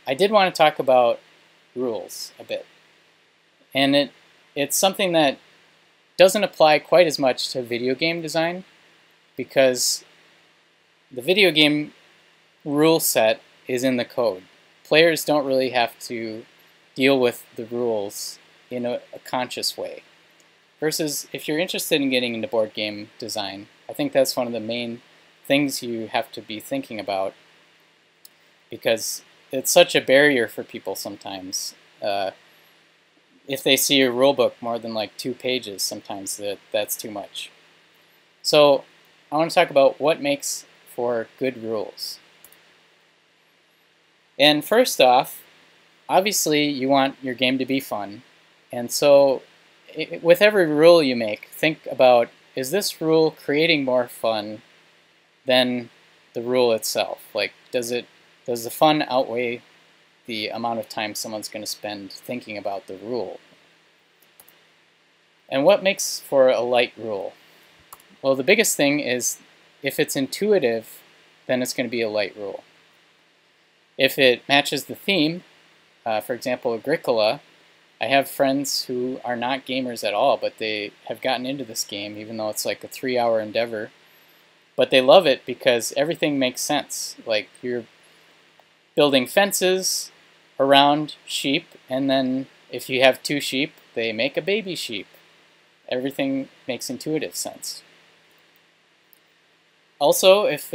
I did want to talk about rules a bit. And it's something that doesn't apply quite as much to video game design because the video game rule set is in the code. Players don't really have to deal with the rules in a conscious way. Versus if you're interested in getting into board game design, I think that's one of the main things you have to be thinking about because it's such a barrier for people sometimes. If they see a rule book more than like 2 pages, sometimes that's too much. So I want to talk about what makes for good rules. And first off, obviously you want your game to be fun. And so with every rule you make, think about, is this rule creating more fun than the rule itself? Like, does the fun outweigh the amount of time someone's going to spend thinking about the rule? And what makes for a light rule? Well, the biggest thing is if it's intuitive, then it's going to be a light rule. If it matches the theme, for example, Agricola, I have friends who are not gamers at all, but they have gotten into this game, even though it's like a 3-hour endeavor. But they love it because everything makes sense. Like, you're building fences around sheep, and then if you have 2 sheep, they make a baby sheep. Everything makes intuitive sense. Also, if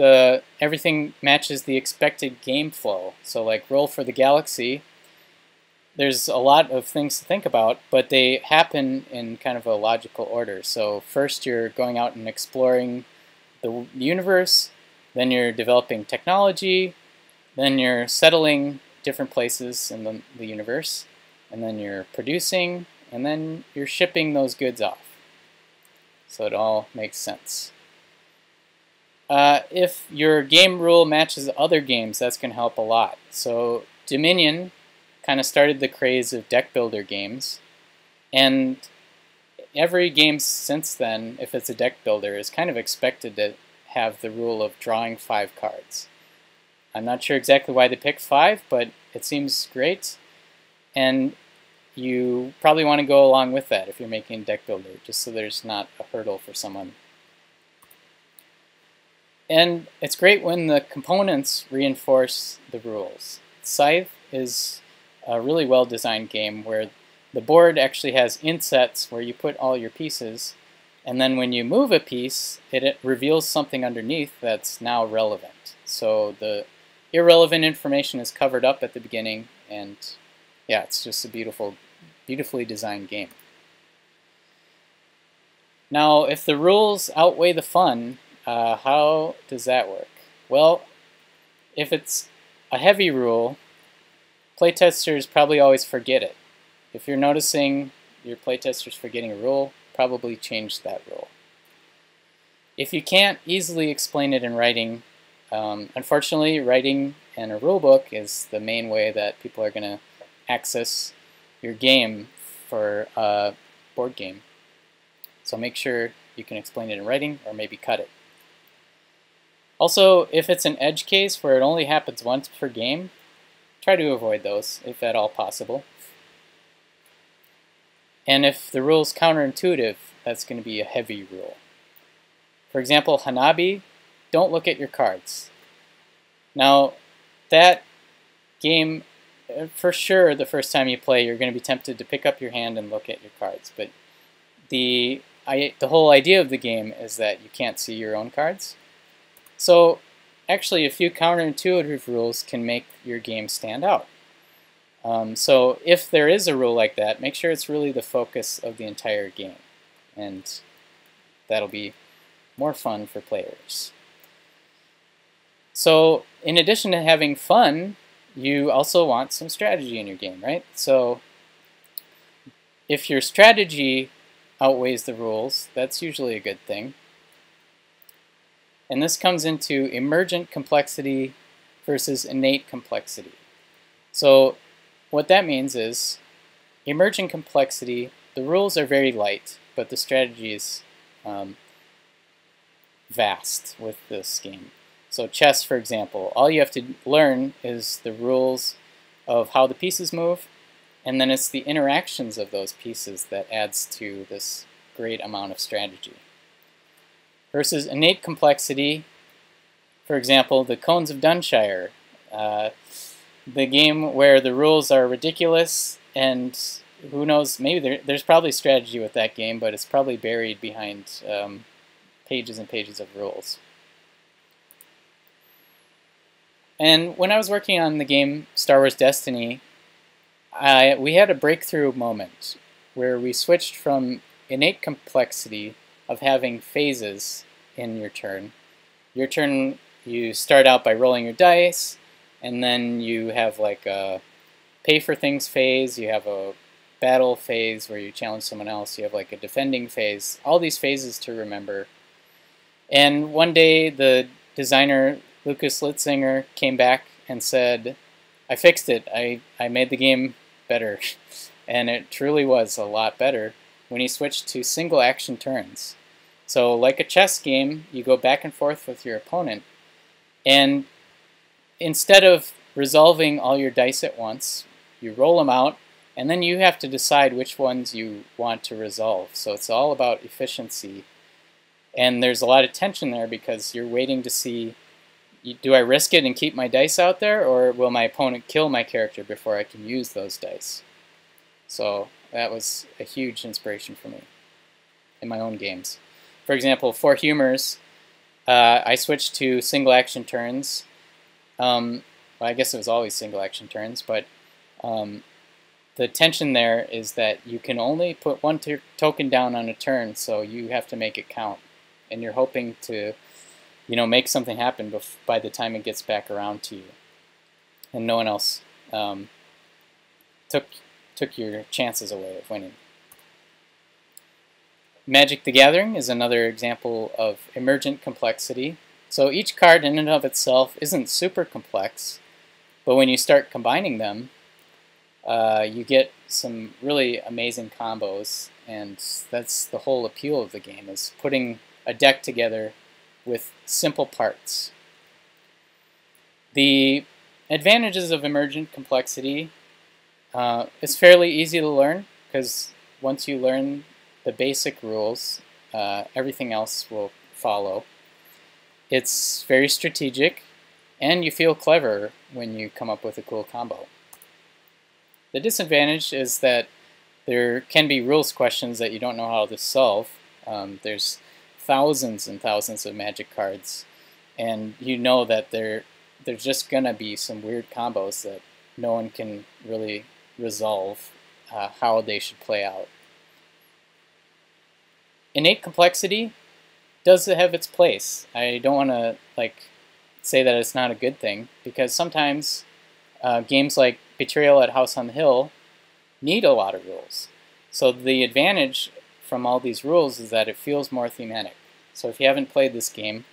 everything matches the expected game flow, so like Roll for the Galaxy, there's a lot of things to think about, but they happen in kind of a logical order. So first you're going out and exploring the universe, then you're developing technology, then you're settling different places in the universe, and then you're producing, and then you're shipping those goods off. So it all makes sense. If your game rule matches other games, that's going to help a lot. So Dominion kind of started the craze of deck builder games, and every game since then, if it's a deck builder, is kind of expected to have the rule of drawing 5 cards. I'm not sure exactly why they picked 5, but it seems great, and you probably want to go along with that if you're making a deck builder, just so there's not a hurdle for someone. And it's great when the components reinforce the rules. Scythe is a really well-designed game where the board actually has insets where you put all your pieces, and then when you move a piece, it reveals something underneath that's now relevant. So the irrelevant information is covered up at the beginning, and yeah, it's just a beautifully designed game. Now, if the rules outweigh the fun, how does that work? Well, if it's a heavy rule, playtesters probably always forget it. If you're noticing your playtesters forgetting a rule, probably change that rule. If you can't easily explain it in writing, unfortunately, writing in a rule book is the main way that people are going to access your game for a board game. So make sure you can explain it in writing, or maybe cut it. Also, if it's an edge case where it only happens once per game, try to avoid those, if at all possible. And if the rule is counterintuitive, that's going to be a heavy rule. For example, Hanabi, don't look at your cards. Now, that game, for sure, the first time you play, you're going to be tempted to pick up your hand and look at your cards. But the whole idea of the game is that you can't see your own cards. So actually, a few counterintuitive rules can make your game stand out. So if there is a rule like that, make sure it's really the focus of the entire game. And that'll be more fun for players. So in addition to having fun, you also want some strategy in your game, right? So if your strategy outweighs the rules, that's usually a good thing. And this comes into emergent complexity versus innate complexity. So what that means is, emergent complexity, the rules are very light, but the strategy is vast with this game. So chess, for example, all you have to learn is the rules of how the pieces move, and then it's the interactions of those pieces that adds to this great amount of strategy. Versus innate complexity, for example, the Cones of Dunshire, the game where the rules are ridiculous, and who knows, maybe there's probably strategy with that game, but it's probably buried behind pages and pages of rules. And when I was working on the game Star Wars Destiny, we had a breakthrough moment where we switched from innate complexity of having phases in your turn. Your turn, you start out by rolling your dice, and then you have like a pay for things phase, you have a battle phase where you challenge someone else, you have like a defending phase, all these phases to remember. And one day the designer, Lucas Litzinger, came back and said, I fixed it, I made the game better. And it truly was a lot better when he switched to single action turns. So like a chess game, you go back and forth with your opponent, and instead of resolving all your dice at once, you roll them out, and then you have to decide which ones you want to resolve. So it's all about efficiency. And there's a lot of tension there because you're waiting to see, do I risk it and keep my dice out there, or will my opponent kill my character before I can use those dice? So that was a huge inspiration for me in my own games. For example, for Humors, I switched to single action turns. Well, I guess it was always single action turns, but the tension there is that you can only put one token down on a turn, so you have to make it count. And you're hoping to, make something happen by the time it gets back around to you. And no one else took your chances away of winning. Magic the Gathering is another example of emergent complexity. So each card in and of itself isn't super complex, but when you start combining them, you get some really amazing combos, and that's the whole appeal of the game, is putting a deck together with simple parts. The advantages of emergent complexity, it's fairly easy to learn, because once you learn the basic rules, everything else will follow. It's very strategic, and you feel clever when you come up with a cool combo. The disadvantage is that there can be rules questions that you don't know how to solve. There's thousands and thousands of Magic cards, and you know that there's just going to be some weird combos that no one can really resolve how they should play out. Innate complexity does have its place. I don't want to say that it's not a good thing, because sometimes games like Betrayal at House on the Hill need a lot of rules. So the advantage from all these rules is that it feels more thematic. So if you haven't played this game,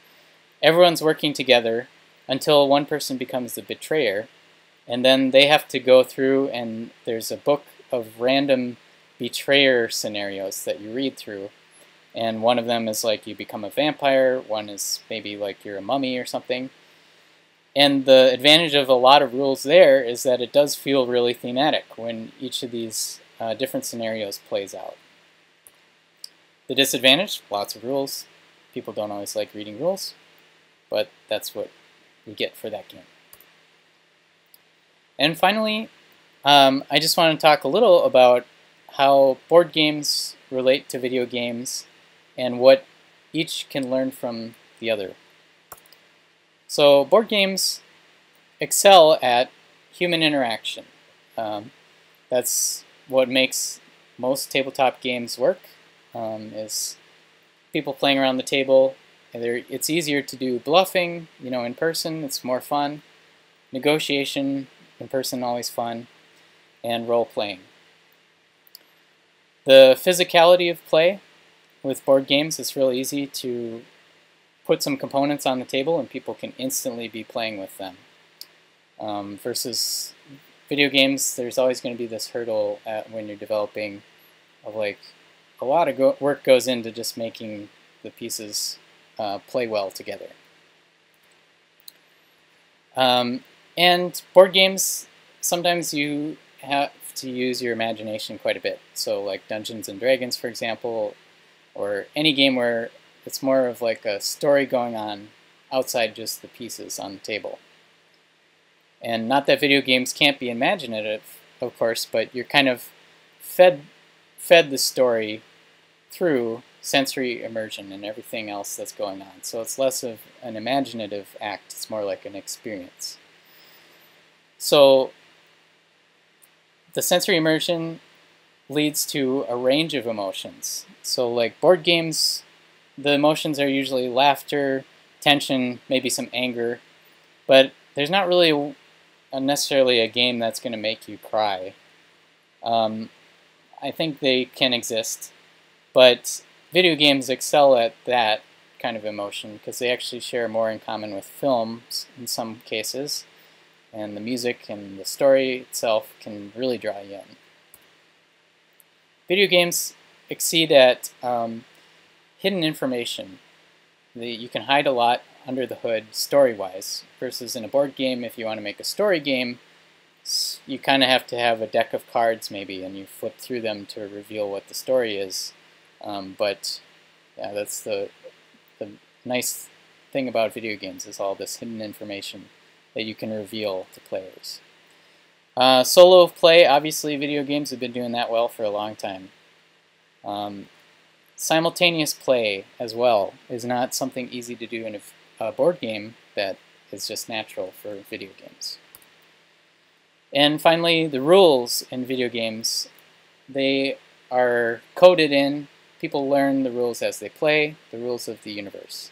everyone's working together until one person becomes the betrayer, and then they have to go through, and there's a book of random betrayer scenarios that you read through. And one of them is like you become a vampire, one is maybe like you're a mummy or something. And the advantage of a lot of rules there is that it does feel really thematic when each of these different scenarios plays out. The disadvantage, lots of rules. People don't always like reading rules, but that's what we get for that game. And finally, I just want to talk a little about how board games relate to video games and what each can learn from the other. So board games excel at human interaction. That's what makes most tabletop games work, is people playing around the table. It's easier to do bluffing, in person, it's more fun. Negotiation, in person, always fun. And role-playing. The physicality of play with board games, it's real easy to put some components on the table and people can instantly be playing with them. Versus video games, there's always going to be this hurdle when you're developing of a lot of work goes into just making the pieces play well together. And board games, sometimes you have to use your imagination quite a bit. So like Dungeons and Dragons, for example, or any game where it's more of like a story going on outside just the pieces on the table. And not that video games can't be imaginative, of course, but you're kind of fed the story through sensory immersion and everything else that's going on. So it's less of an imaginative act, it's more like an experience. So the sensory immersion leads to a range of emotions. So like board games, the emotions are usually laughter, tension, maybe some anger, but there's not really necessarily a game that's going to make you cry. I think they can exist, but video games excel at that kind of emotion because they actually share more in common with films in some cases, and the music and the story itself can really draw you in. Video games exceed at hidden information. You can hide a lot under the hood story-wise, versus in a board game, if you want to make a story game, you kind of have to have a deck of cards maybe, and you flip through them to reveal what the story is. But yeah, that's the nice thing about video games, is all this hidden information that you can reveal to players. Solo play, obviously video games have been doing that well for a long time. Simultaneous play as well is not something easy to do in a board game that is just natural for video games. And finally, the rules in video games, they are coded in. People learn the rules as they play, the rules of the universe.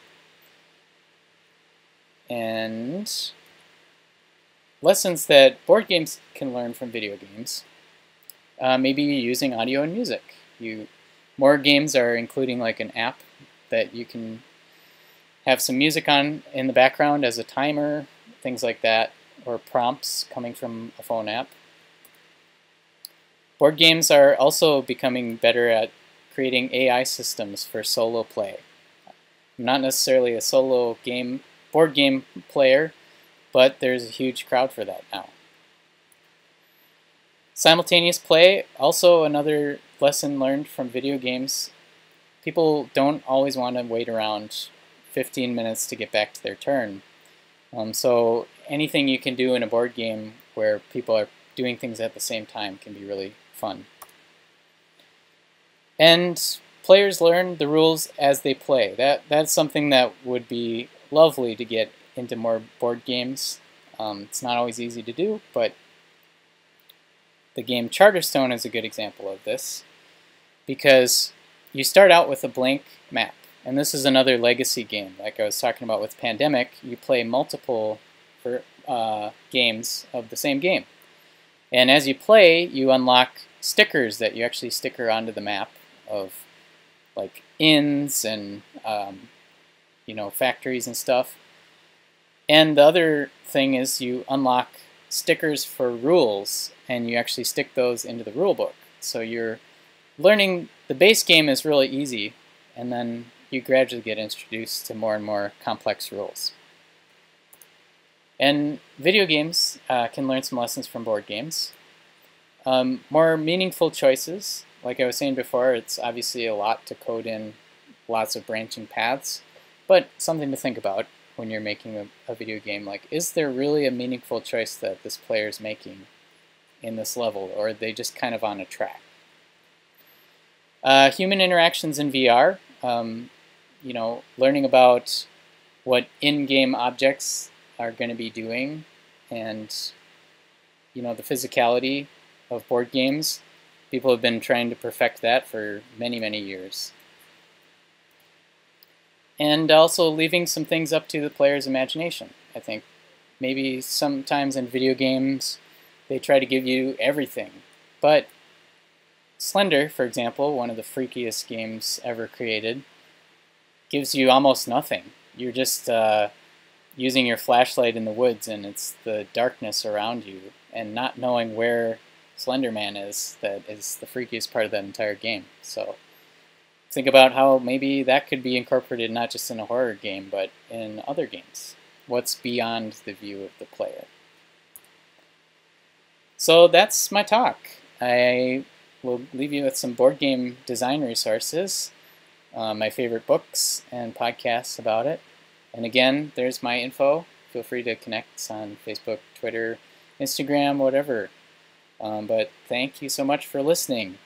And lessons that board games can learn from video games, maybe using audio and music. More games are including like an app that you can have some music on in the background as a timer, things like that, or prompts coming from a phone app. Board games are also becoming better at creating AI systems for solo play. I'm not necessarily a solo board game player, but there's a huge crowd for that now. Simultaneous play, also another lesson learned from video games. People don't always want to wait around 15 minutes to get back to their turn. So anything you can do in a board game where people are doing things at the same time can be really fun. And players learn the rules as they play. That's something that would be lovely to get into more board games. It's not always easy to do, but the game Charterstone is a good example of this, because you start out with a blank map. And this is another legacy game. Like I was talking about with Pandemic, you play multiple games of the same game. And as you play, you unlock stickers that you actually sticker onto the map of like inns and factories and stuff. And the other thing is you unlock stickers for rules, and you actually stick those into the rule book. So you're learning, the base game is really easy, and then you gradually get introduced to more and more complex rules. And video games can learn some lessons from board games. More meaningful choices. Like I was saying before, it's obviously a lot to code in, lots of branching paths, but something to think about when you're making a video game. Like, is there really a meaningful choice that this player is making in this level, or are they just kind of on a track? Human interactions in VR. Learning about what in-game objects are going to be doing, and the physicality of board games. People have been trying to perfect that for many, many years. And also leaving some things up to the player's imagination. I think maybe sometimes in video games they try to give you everything, but Slender, for example, one of the freakiest games ever created, gives you almost nothing. You're just using your flashlight in the woods, and it's the darkness around you and not knowing where Slender Man is that is the freakiest part of that entire game. So think about how maybe that could be incorporated not just in a horror game, but in other games. What's beyond the view of the player? So that's my talk. I will leave you with some board game design resources, my favorite books and podcasts about it. And again, there's my info. Feel free to connect on Facebook, Twitter, Instagram, whatever. But thank you so much for listening.